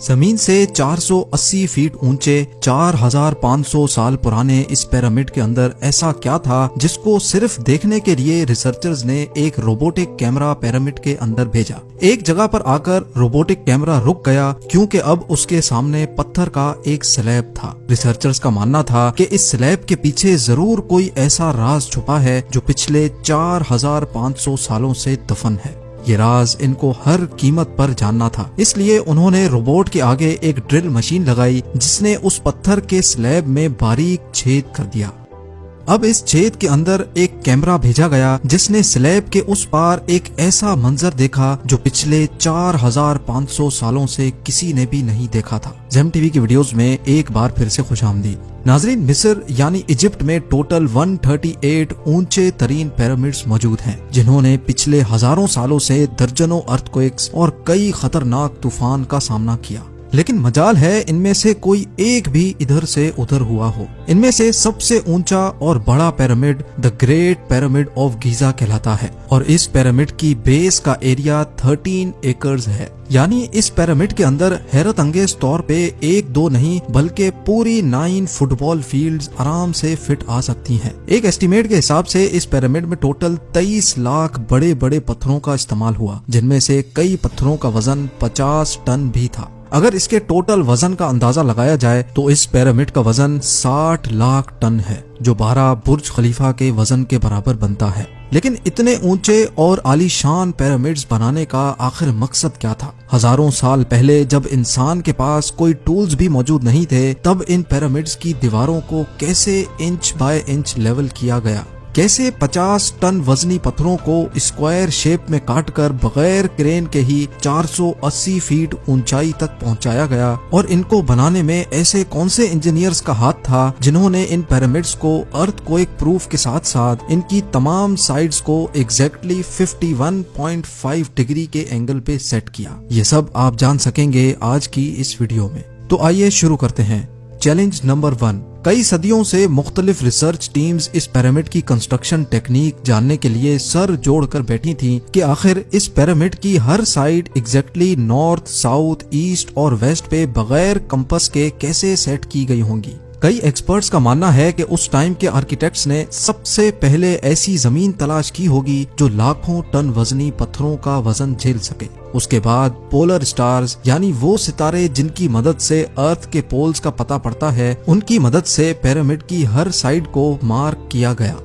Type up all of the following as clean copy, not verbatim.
जमीन से 480 फीट ऊंचे 4500 साल पुराने इस पिरामिड के अंदर ऐसा क्या था जिसको सिर्फ देखने के लिए रिसर्चर्स ने एक रोबोटिक कैमरा पिरामिड के अंदर भेजा। एक जगह पर आकर रोबोटिक कैमरा रुक गया क्योंकि अब उसके सामने पत्थर का एक स्लैब था। रिसर्चर्स का मानना था कि इस स्लैब के पीछे जरूर कोई ऐसा राज छुपा है जो पिछले 4500 सालों से दफन है। ये राज इनको हर कीमत पर जानना था, इसलिए उन्होंने रोबोट के आगे एक ड्रिल मशीन लगाई जिसने उस पत्थर के स्लैब में बारीक छेद कर दिया। अब इस छेद के अंदर एक कैमरा भेजा गया जिसने स्लैब के उस पार एक ऐसा मंजर देखा जो पिछले 4500 सालों से किसी ने भी नहीं देखा था। जेम टीवी की वीडियोस में एक बार फिर से खुशामदीद। नाजरीन, मिस्र यानी इजिप्ट में टोटल 138 ऊंचे तरीन पिरामिड्स मौजूद हैं जिन्होंने पिछले हजारों सालों से दर्जनों अर्थक्वेक्स और कई खतरनाक तूफान का सामना किया, लेकिन मजाल है इनमें से कोई एक भी इधर से उधर हुआ हो। इनमें से सबसे ऊंचा और बड़ा pyramid the great pyramid of Giza कहलाता है और इस पिरामिड की बेस का एरिया 13 एकर्स है। यानी इस पिरामिड के अंदर हैरत अंगेज तौर पे एक दो नहीं बल्कि पूरी 9 फुटबॉल फील्ड्स आराम से फिट आ सकती हैं। एक एस्टीमेट के हिसाब से इस पिरामिड में टोटल 23 लाख बड़े बड़े पत्थरों का इस्तेमाल हुआ, जिनमें से कई पत्थरों का वजन 50 टन भी था। अगर इसके टोटल वजन का अंदाजा लगाया जाए तो इस पिरामिड का वजन 60 लाख टन है, जो 12 बुर्ज खलीफा के वजन के बराबर बनता है। लेकिन इतने ऊंचे और आलीशान पिरामिड्स बनाने का आखिर मकसद क्या था? हजारों साल पहले जब इंसान के पास कोई टूल्स भी मौजूद नहीं थे, तब इन पिरामिड्स की दीवारों को कैसे इंच बाय इंच लेवल किया गया? कैसे 50 टन वजनी पत्थरों को स्क्वायर शेप में काटकर बगैर क्रेन के ही 480 फीट ऊंचाई तक पहुंचाया गया? और इनको बनाने में ऐसे कौन से इंजीनियर्स का हाथ था जिन्होंने इन पिरामिड्स को अर्थक्वेक प्रूफ के साथ साथ इनकी तमाम साइड्स को एग्जैक्टली 51.5 डिग्री के एंगल पे सेट किया? ये सब आप जान सकेंगे आज की इस वीडियो में। तो आइए शुरू करते हैं। Challenge number 1। कई सदियों से मुख्तलिफ रिसर्च टीम्स इस पिरामिड की कंस्ट्रक्शन टेक्निक जानने के लिए सर जोड़कर बैठी थीं कि आखिर इस पिरामिड की हर side exactly north, south, east और वेस्ट पे बगैर कंपास के कैसे सेट की गई होंगी। कई एक्सपर्ट्स का मानना है कि उस टाइम के आर्किटेक्ट्स ने सबसे पहले ऐसी जमीन तलाश की होगी जो लाखों टन वजनी पत्थरों का वजन झेल सके। उसके बाद पोलर स्टार्स यानी वो सितारे जिनकी मदद से अर्थ के पोल्स का पता पड़ता है, उनकी मदद से पिरामिड की हर साइड को मार्क किया गया।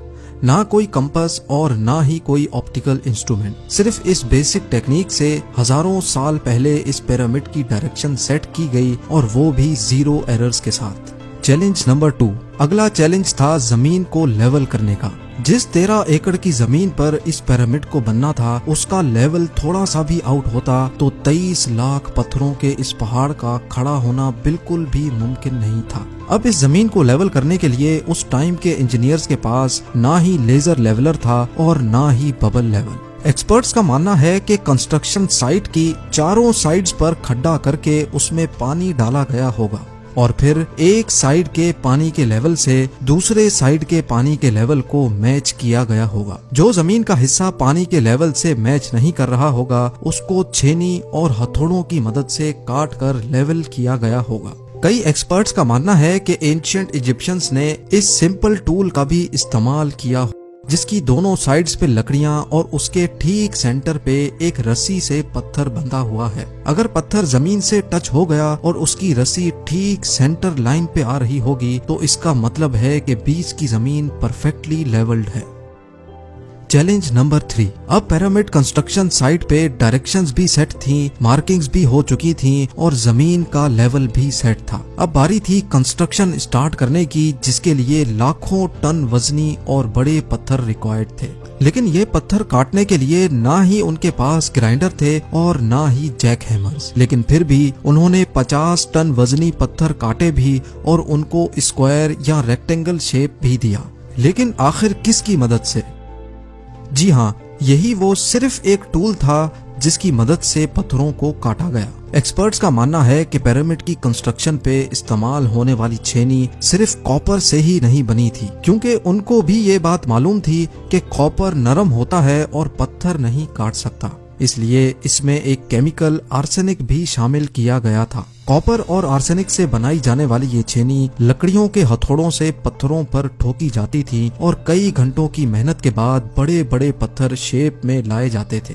ना कोई कंपास और ना ही ऑप्टिकल ऑप्टिकल इंस्ट्रूमेंट, सिर्फ इस बेसिक टेक्निक से हजारों साल पहले इस पिरामिड की डायरेक्शन सेट की गई और वो भी 0 एरर्स के साथ। Challenge number 2। अगला चैलेंज था जमीन को लेवल करने का। जिस 13 एकड़ की जमीन पर इस पिरामिड को बनना था, उसका लेवल थोड़ा सा भी आउट होता तो 23 लाख पत्थरों के इस पहाड़ का खड़ा होना बिल्कुल भी मुमकिन नहीं था। अब इस जमीन को लेवल करने के लिए उस टाइम के इंजीनियर्स के पास ना ही लेजर लेवलर था और ना ही बबल लेवल। एक्सपर्ट्स का मानना है कि कंस्ट्रक्शन साइट की चारों साइड्स पर खड्डा करके उसमें पानी डाला गया होगा और फिर एक साइड के पानी के लेवल से दूसरे साइड के पानी के लेवल को मैच किया गया होगा। जो जमीन का हिस्सा पानी के लेवल से मैच नहीं कर रहा होगा, उसको छेनी और हथौड़ों की मदद से काट कर लेवल किया गया होगा। कई एक्सपर्ट्स का मानना है कि एंशिएंट इजिप्शियंस ने इस सिंपल टूल का भी इस्तेमाल किया, जिसकी दोनों साइड्स पे लकड़ियां और उसके ठीक सेंटर पे एक रस्सी से पत्थर बंधा हुआ है। अगर पत्थर जमीन से टच हो गया और उसकी रस्सी ठीक सेंटर लाइन पे आ रही होगी तो इसका मतलब है कि बीच की जमीन परफेक्टली लेवल्ड है। Challenge number 3। अब पिरामिड कंस्ट्रक्शन साइट पे डायरेक्शंस भी सेट थी, मार्किंग्स भी हो चुकी थी और जमीन का लेवल भी सेट था। अब बारी थी कंस्ट्रक्शन स्टार्ट करने की, जिसके लिए लाखों टन वजनी और बड़े पत्थर रिक्वायर्ड थे। लेकिन ये पत्थर काटने के लिए ना ही उनके पास ग्राइंडर थे और ना ही जैक हैमर्स। लेकिन फिर भी उन्होंने 50 टन वजनी पत्थर काटे भी और उनको स्क्वायर या रेक्टेंगल शेप भी दिया। लेकिन आखिर किसकी मदद से? जी हाँ, यही वो सिर्फ एक टूल था जिसकी मदद से पत्थरों को काटा गया। एक्सपर्ट्स का मानना है कि पिरामिड की कंस्ट्रक्शन पे इस्तेमाल होने वाली छेनी सिर्फ कॉपर से ही नहीं बनी थी, क्योंकि उनको भी ये बात मालूम थी कि कॉपर नरम होता है और पत्थर नहीं काट सकता। اس لیے اس میں ایک کیمیکل آرسینک بھی شامل کیا گیا تھا۔ کاپر اور آرسینک سے بنائی جانے والی یہ چھینی لکڑیوں کے ہتھوڑوں سے پتھروں پر ٹھوکی جاتی تھی اور کئی گھنٹوں کی محنت کے بعد بڑے بڑے پتھر شیپ میں لائے جاتے تھے۔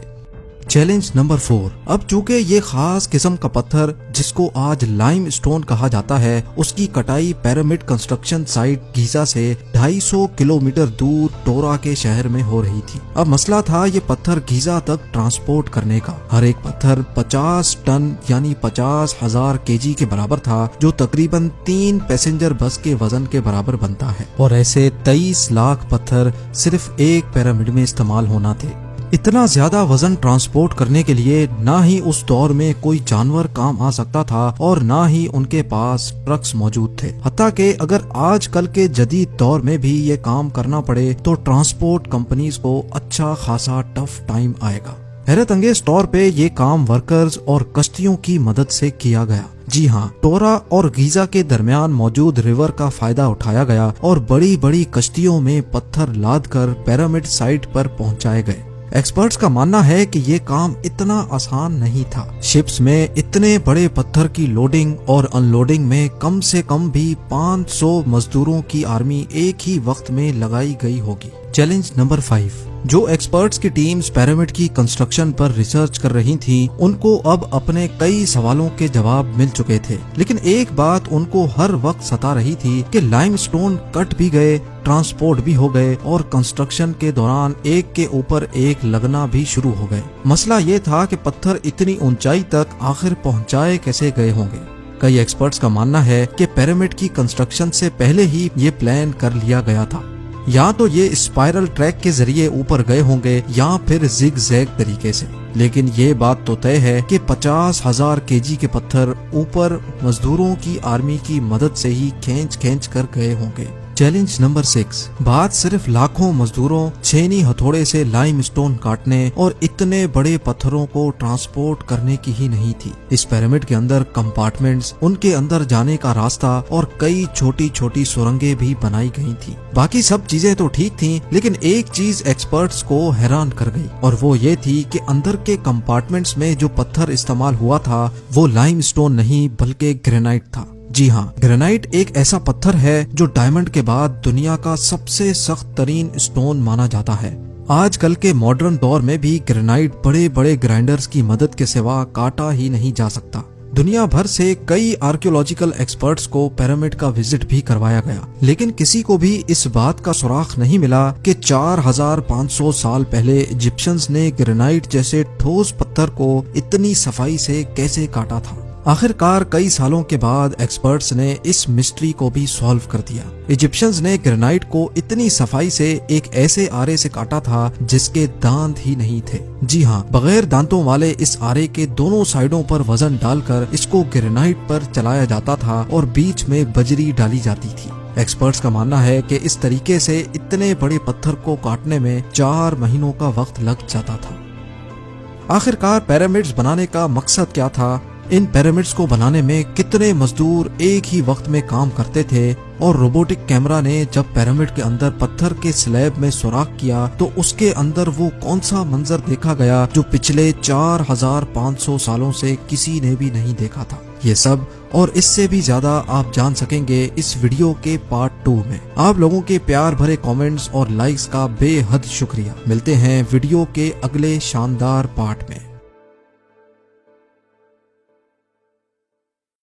Challenge number 4۔ اب چونکہ یہ خاص قسم کا پتھر جس کو آج لائم اسٹون کہا جاتا ہے، اس کی کٹائی پیرامڈ کنسٹرکشن سائٹ گیزا سے 250 کلومیٹر دور ٹورا کے شہر میں ہو رہی تھی۔ اب مسئلہ تھا یہ پتھر گیزا تک ٹرانسپورٹ کرنے کا۔ ہر ایک پتھر 50 ٹن یعنی 50,000 kg کے برابر تھا، جو تقریباً 3 پیسنجر بس کے وزن کے برابر بنتا ہے، اور ایسے 23 لاکھ پتھر صرف ایک پیرامڈ میں استعمال ہونا تھے۔ اتنا زیادہ وزن ٹرانسپورٹ کرنے کے لیے نہ ہی اس دور میں کوئی جانور کام آ سکتا تھا اور نہ ہی ان کے پاس ٹرکس موجود تھے، حتیٰ کہ اگر آج کل کے جدید دور میں بھی یہ کام کرنا پڑے تو ٹرانسپورٹ کمپنیز کو اچھا خاصا ٹف ٹائم آئے گا۔ حیرت انگیز طور پہ یہ کام ورکرز اور کشتیوں کی مدد سے کیا گیا۔ جی ہاں، ٹورا اور گیزا کے درمیان موجود ریور کا فائدہ اٹھایا گیا اور بڑی بڑی کشتیوں میں پتھر لاد کر پیرامڈ سائٹ پر پہنچائے گئے۔ ایکسپرٹس کا ماننا ہے کہ یہ کام اتنا آسان نہیں تھا۔ شپس میں اتنے بڑے پتھر کی لوڈنگ اور ان لوڈنگ میں کم سے کم بھی 500 مزدوروں کی آرمی ایک ہی وقت میں لگائی گئی ہوگی۔ Challenge number 5۔ جو ایکسپرٹس کی ٹیمز پیرامڈ کی کنسٹرکشن پر ریسرچ کر رہی تھیں، ان کو اب اپنے کئی سوالوں کے جواب مل چکے تھے، لیکن ایک بات ان کو ہر وقت ستا رہی تھی کہ لائم سٹون کٹ بھی گئے، ٹرانسپورٹ بھی ہو گئے اور کنسٹرکشن کے دوران ایک کے اوپر ایک لگنا بھی شروع ہو گئے۔ مسئلہ یہ تھا کہ پتھر اتنی اونچائی تک آخر پہنچائے کیسے گئے ہوں گے۔ کئی ایکسپرٹس کا ماننا ہے کہ پیرامڈ کی کنسٹرکشن سے پہلے ہی یہ پلان کر لیا گیا تھا، یا تو یہ اسپائرل ٹریک کے ذریعے اوپر گئے ہوں گے یا پھر زگ زیگ طریقے سے، لیکن یہ بات تو طے ہے کہ 50,000 kg کے پتھر اوپر مزدوروں کی آرمی کی مدد سے ہی کھینچ کر گئے ہوں گے۔ Challenge number 6۔ بات صرف لاکھوں مزدوروں چھینی ہتھوڑے سے لائم اسٹون کاٹنے اور اتنے بڑے پتھروں کو ٹرانسپورٹ کرنے کی ہی نہیں تھی۔ اس پیرامڈ کے اندر کمپارٹمنٹس، ان کے اندر جانے کا راستہ اور کئی چھوٹی چھوٹی سرنگیں بھی بنائی گئی تھی۔ باقی سب چیزیں تو ٹھیک تھیں، لیکن ایک چیز ایکسپرٹس کو حیران کر گئی، اور وہ یہ تھی کہ اندر کے کمپارٹمنٹس میں جو پتھر استعمال ہوا تھا وہ لائم اسٹون نہیں بلکہ گرینائٹ تھا۔ جی ہاں، گرینائٹ ایک ایسا پتھر ہے جو ڈائمنڈ کے بعد دنیا کا سب سے سخت ترین اسٹون مانا جاتا ہے۔ آج کل کے ماڈرن دور میں بھی گرینائٹ بڑے بڑے گرائنڈرز کی مدد کے سوا کاٹا ہی نہیں جا سکتا۔ دنیا بھر سے کئی آرکیولوجیکل ایکسپرٹس کو پیرامڈ کا وزٹ بھی کروایا گیا، لیکن کسی کو بھی اس بات کا سراغ نہیں ملا کہ 4500 سال پہلے ایجپشنز نے گرینائٹ جیسے ٹھوس پتھر کو اتنی صفائی سے کیسے کاٹا تھا۔ آخرکار کئی سالوں کے بعد ایکسپرٹس نے اس مسٹری کو بھی سالو کر دیا۔ ایجپشنز نے گرینائٹ کو اتنی صفائی سے ایک ایسے آرے سے کاٹا تھا جس کے دانت ہی نہیں تھے۔ جی ہاں، بغیر دانتوں والے اس آرے کے دونوں سائڈوں پر وزن ڈال کر اس کو گرینائٹ پر چلایا جاتا تھا اور بیچ میں بجری ڈالی جاتی تھی۔ ایکسپرٹس کا ماننا ہے کہ اس طریقے سے اتنے بڑے پتھر کو کاٹنے میں 4 مہینوں کا وقت لگ جاتا تھا۔ آخرکار پیرامڈز بنانے کا مقصد کیا تھا؟ ان پیرامڈز کو بنانے میں کتنے مزدور ایک ہی وقت میں کام کرتے تھے، اور روبوٹک کیمرہ نے جب پیرامڈ کے اندر پتھر کے سلیب میں سوراخ کیا تو اس کے اندر وہ کون سا منظر دیکھا گیا جو پچھلے 4500 سالوں سے کسی نے بھی نہیں دیکھا تھا۔ یہ سب اور اس سے بھی زیادہ آپ جان سکیں گے اس ویڈیو کے پارٹ 2 میں۔ آپ لوگوں کے پیار بھرے کامنٹس اور لائکس کا بے حد شکریہ۔ ملتے ہیں ویڈیو کے اگلے شاندار پارٹ میں۔